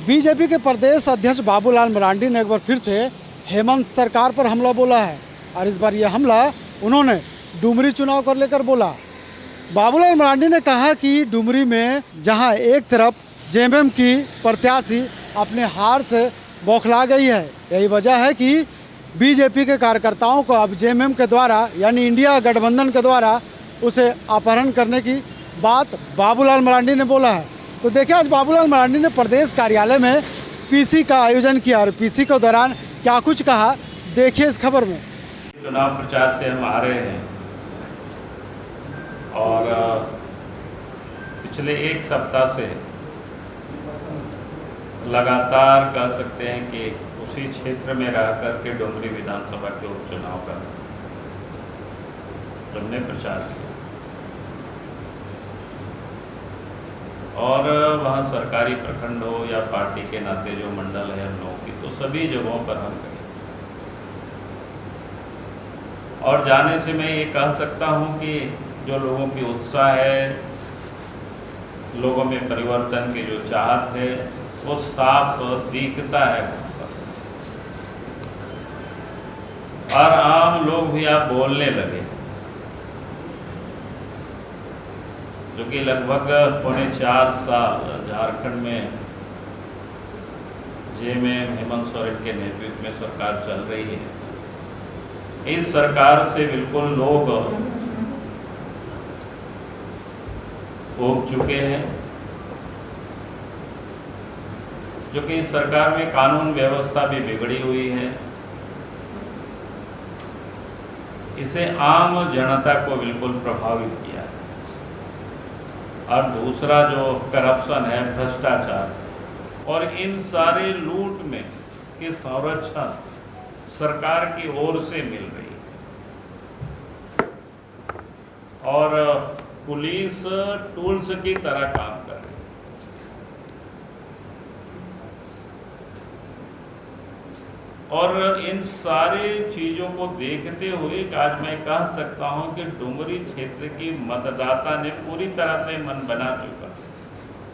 BJP के प्रदेश अध्यक्ष बाबूलाल मरांडी ने एक बार फिर से हेमंत सरकार पर हमला बोला है और इस बार यह हमला उन्होंने डुमरी चुनाव को लेकर बोला। बाबूलाल मरांडी ने कहा कि डुमरी में जहां एक तरफ जेएमएम की प्रत्याशी अपने हार से बौखला गई है, यही वजह है कि बीजेपी के कार्यकर्ताओं को अब जेएमएम के द्वारा यानी इंडिया गठबंधन के द्वारा उसे अपहरण करने की बात बाबूलाल मरांडी ने बोला है। तो देखिए, आज बाबूलाल मरांडी ने प्रदेश कार्यालय में पीसी का आयोजन किया और पीसी के दौरान क्या कुछ कहा, देखिए इस खबर में। चुनाव प्रचार से हम आ रहे हैं और पिछले एक सप्ताह से लगातार कह सकते हैं कि उसी क्षेत्र में रह करके डुमरी विधानसभा के उपचुनाव का हमने प्रचार किया और वहाँ सरकारी प्रखंड हो या पार्टी के नाते जो मंडल है हम लोगों की, तो सभी जगहों पर हम गए और जाने से मैं ये कह सकता हूँ कि जो लोगों की उत्साह है, लोगों में परिवर्तन की जो चाहत है, वो साफ दिखता है और आम लोग भी आप बोलने लगे, जो कि लगभग 4.25 साल झारखंड में जेएमएम हेमंत सोरेन के नेतृत्व में सरकार चल रही है। इस सरकार से बिल्कुल लोग ऊब चुके हैं, जो कि इस सरकार में कानून व्यवस्था भी बिगड़ी हुई है। इसे आम जनता को बिल्कुल प्रभावित किया है। और दूसरा जो करप्शन है, भ्रष्टाचार और इन सारे लूट में की संरक्षण सरकार की ओर से मिल रही है और पुलिस टूल्स की तरह काम कर रही है। और इन सारी चीज़ों को देखते हुए आज मैं कह सकता हूं कि डुमरी क्षेत्र की मतदाता ने पूरी तरह से मन बना चुका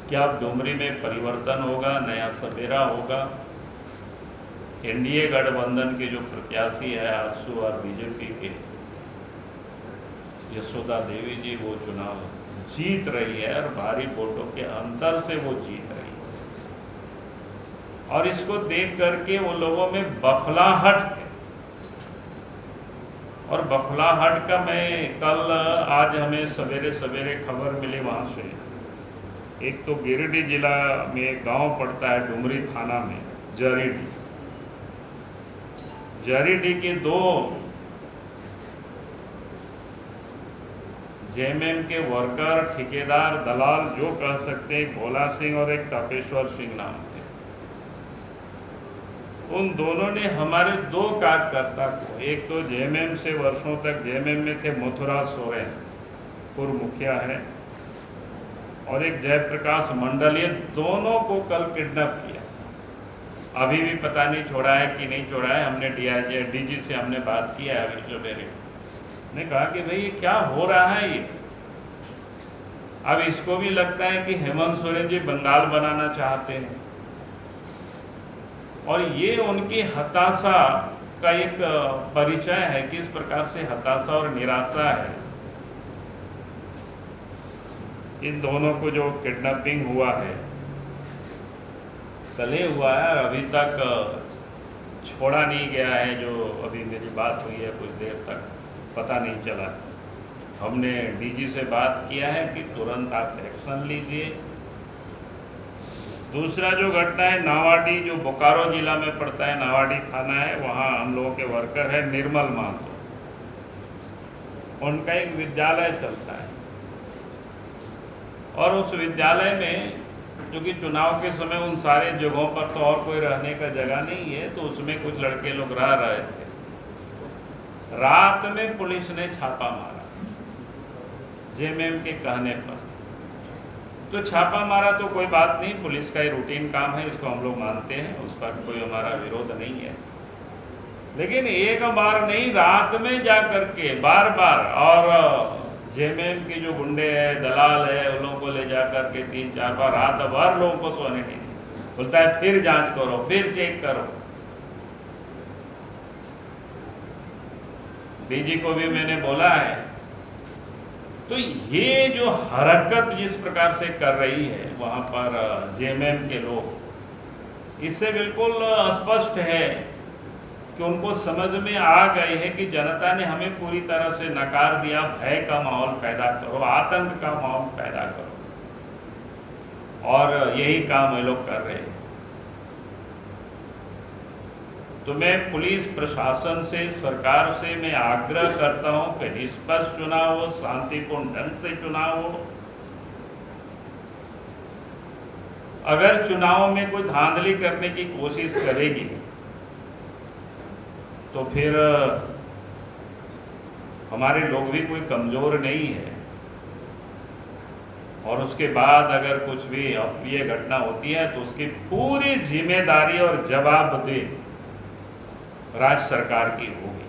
कि अब डुमरी में परिवर्तन होगा, नया सवेरा होगा। एनडीए गठबंधन के जो प्रत्याशी है आजसू और बीजेपी के यशोदा देवी जी, वो चुनाव जीत रही है और भारी वोटों के अंतर से वो जीत रही है। और इसको देख करके वो लोगों में बखलाहट है और बखलाहट का मैं आज हमें सवेरे सवेरे खबर मिली वहाँ से। एक तो गिरिडीह जिला में एक गांव पड़ता है डुमरी थाना में, जरीडीह के 2 जेएमएम के वर्कर, ठेकेदार, दलाल जो कह सकते हैं, भोला सिंह और एक तपेश्वर सिंह नाम थे। उन दोनों ने हमारे 2 कार्यकर्ता को, एक तो जेएमएम से वर्षों तक जेएमएम में थे मथुरा सोरेन, पूर्व मुखिया है, और एक जयप्रकाश मंडल, ये दोनों को कल किडनैप किया। अभी भी पता नहीं छोड़ा है कि नहीं छोड़ा है। हमने डीजी से हमने बात की है अभी सवेरे, ने कहा कि भाई ये क्या हो रहा है ये। अब इसको भी लगता है कि हेमंत सोरेन जी बंगाल बनाना चाहते हैं और ये उनकी हताशा का एक परिचय है, किस प्रकार से हताशा और निराशा है। इन दोनों को जो किडनैपिंग हुआ है, कल ही हुआ है और अभी तक छोड़ा नहीं गया है। जो अभी मेरी बात हुई है कुछ देर तक पता नहीं चला। हमने डीजी से बात किया है कि तुरंत आप एक्शन लीजिए। दूसरा जो घटना है, नावाडीह जो बोकारो जिला में पड़ता है, नावाडीह थाना है, वहाँ हम लोगों के वर्कर है निर्मल महतो, उनका एक विद्यालय चलता है और उस विद्यालय में क्योंकि चुनाव के समय उन सारे जगहों पर तो और कोई रहने का जगह नहीं है, तो उसमें कुछ लड़के लोग रह रहे थे। रात में पुलिस ने छापा मारा जेएमएम के कहने पर। तो छापा मारा तो कोई बात नहीं, पुलिस का ये रूटीन काम है, इसको हम लोग मानते हैं, उस पर कोई हमारा विरोध नहीं है। लेकिन एक बार नहीं, रात में जा करके बार बार और जेएमएम के जो गुंडे हैं, दलाल है, उन लोगों को ले जा करके 3-4 बार रात भर लोगों को सोने नहीं दिया। बोलता है फिर जांच करो, फिर चेक करो। डीजी को भी मैंने बोला है। तो ये जो हरकत जिस प्रकार से कर रही है वहाँ पर जेएमएम के लोग, इससे बिल्कुल स्पष्ट है कि उनको समझ में आ गए है कि जनता ने हमें पूरी तरह से नकार दिया। भय का माहौल पैदा करो, आतंक का माहौल पैदा करो, और यही काम ये लोग कर रहे हैं। तो मैं पुलिस प्रशासन से, सरकार से मैं आग्रह करता हूं कि निष्पक्ष चुनाव हो, शांतिपूर्ण ढंग से चुनाव हो। अगर चुनाव में कोई धांधली करने की कोशिश करेगी तो फिर हमारे लोग भी कोई कमजोर नहीं है, और उसके बाद अगर कुछ भी अप्रिय घटना होती है तो उसकी पूरी जिम्मेदारी और जवाबदेही राज्य सरकार की होगी।